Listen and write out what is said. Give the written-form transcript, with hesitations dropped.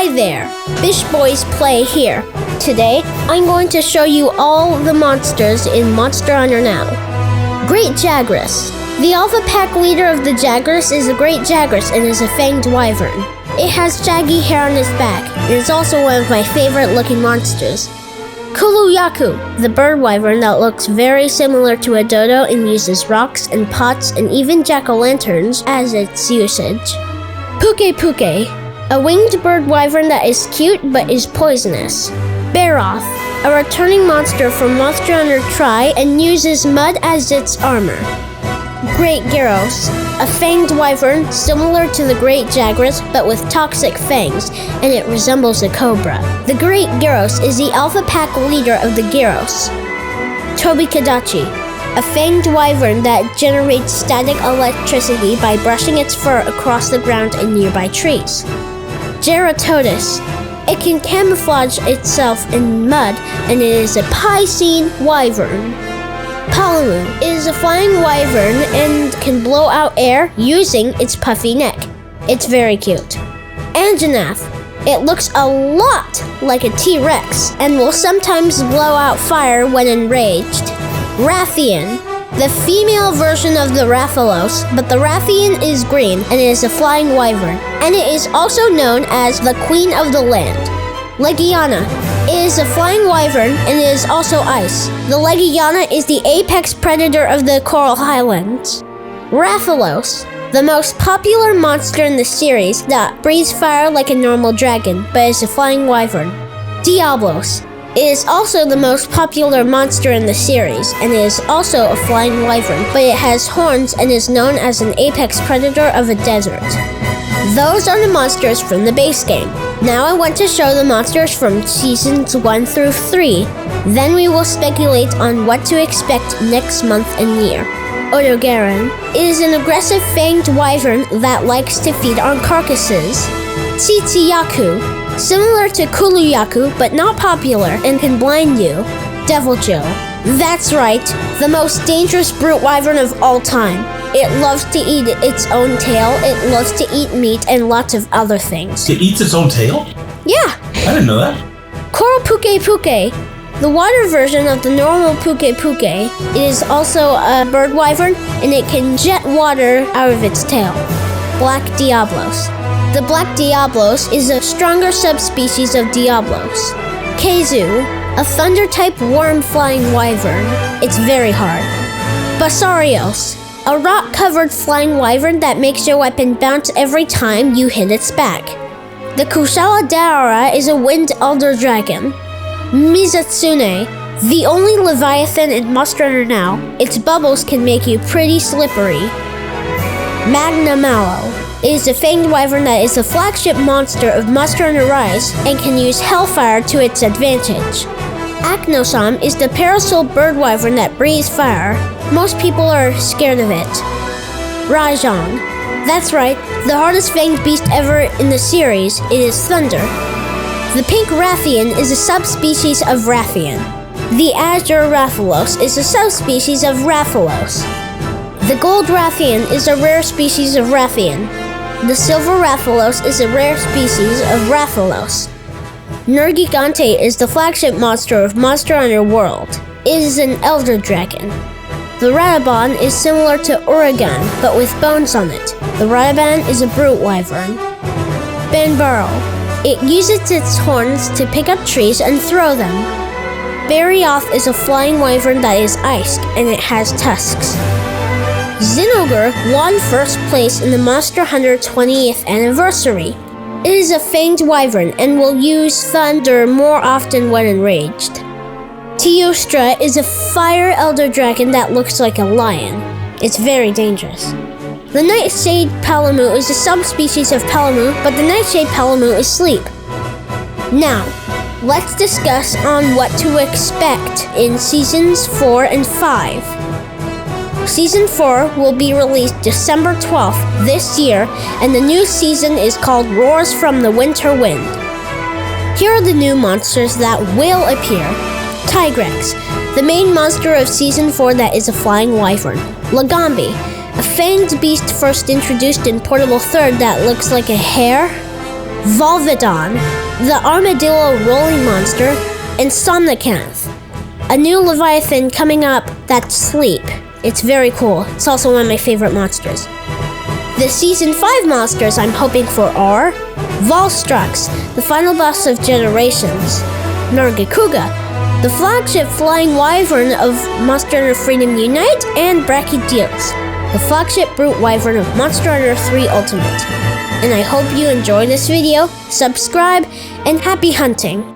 Hi there, Bish Boys Play here. Today, I'm going to show you all the monsters in Monster Hunter Now. Great Jagras. The Alpha Pack leader of the Jagras is a Great Jagras and is a fanged wyvern. It has shaggy hair on its back. It is also one of my favorite looking monsters. Kulu-Yaku, the bird wyvern that looks very similar to a dodo and uses rocks and pots and even jack-o'-lanterns as its usage. Puke-Puke, a winged bird wyvern that is cute but is poisonous. Baroth, a returning monster from Monster Hunter Tri and uses mud as its armor. Great Gyros, a fanged wyvern similar to the Great Jagras but with toxic fangs, and it resembles a cobra. The Great Gyros is the Alpha Pack leader of the Gyros. Tobi-Kadachi, a fanged wyvern that generates static electricity by brushing its fur across the ground in nearby trees. Geratodus, it can camouflage itself in mud and it is a Piscine wyvern. Palamu is a flying wyvern and can blow out air using its puffy neck. It's very cute. Anjanath, it looks a lot like a T-Rex and will sometimes blow out fire when enraged. Rathian, the female version of the Rathalos, but the Rathian is green and it is a flying wyvern, and it is also known as the Queen of the Land. Legiana is a flying wyvern and it is also ice. The Legiana is the apex predator of the Coral Highlands. Rathalos, the most popular monster in the series that breathes fire like a normal dragon, but is a flying wyvern. Diablos is also the most popular monster in the series, and it is also a flying wyvern, but it has horns and is known as an apex predator of a desert. Those are the monsters from the base game. Now I want to show the monsters from Seasons 1 through 3. Then we will speculate on what to expect next month and year. Odogaron is an aggressive fanged wyvern that likes to feed on carcasses. Tsitsiyaku, similar to Kulu-Yaku but not popular and can blind you. Deviljho. That's right, the most dangerous brute wyvern of all time. It loves to eat its own tail, it loves to eat meat, and lots of other things. It eats its own tail? Yeah. I didn't know that. Coral Puke-Puke, the water version of the normal Puke-Puke. It is also a bird wyvern, and it can jet water out of its tail. Black Diablos. The Black Diablos is a stronger subspecies of Diablos. Khezu, a thunder-type worm-flying wyvern. It's very hard. Basarios, a rock-covered flying wyvern that makes your weapon bounce every time you hit its back. The Kushala Daora is a wind elder dragon. Mizatsune, the only Leviathan in Monster Hunter Now. Its bubbles can make you pretty slippery. Magna Malo is a fanged wyvern that is the flagship monster of Monster Hunter Rise and can use Hellfire to its advantage. Aknosam is the parasol bird wyvern that breathes fire. Most people are scared of it. Rajang. That's right, the hardest fanged beast ever in the series. It is thunder. The pink Rathian is a subspecies of Rathian. The azure Rathalos is a subspecies of Rathalos. The gold Rathian is a rare species of Rathian. The silver Rathalos is a rare species of Rathalos. Nergigante is the flagship monster of Monster Hunter World. It is an elder dragon. The Radaban is similar to Uragan, but with bones on it. The Radaban is a brute wyvern. Banbaro. It uses its horns to pick up trees and throw them. Barioth is a flying wyvern that is iced, and it has tusks. Zinogre won first place in the Monster Hunter 20th anniversary. It is a fanged wyvern and will use thunder more often when enraged. Teostra is a fire elder dragon that looks like a lion. It's very dangerous. The Nightshade Palamu is a subspecies of Palamu, but the Nightshade Palamu is sleep. Now, let's discuss on what to expect in Seasons 4 and 5. Season 4 will be released December 12th this year, and the new season is called Roars from the Winter Wind. Here are the new monsters that will appear. Tigrex, the main monster of Season 4 that is a flying wyvern. Lagambi, a fanged beast first introduced in Portable 3rd that looks like a hare. Volvidon, the Armadillo Rolling Monster, and Somnicanth, a new Leviathan coming up that's Sleep. It's very cool. It's also one of my favorite monsters. The Season 5 monsters I'm hoping for are Volstrux, the final boss of Generations, Nargacuga, the flagship flying wyvern of Monster Hunter Freedom Unite, and Brachydios, the flagship brute wyvern of Monster Hunter 3 Ultimate. And I hope you enjoyed this video, subscribe, and happy hunting!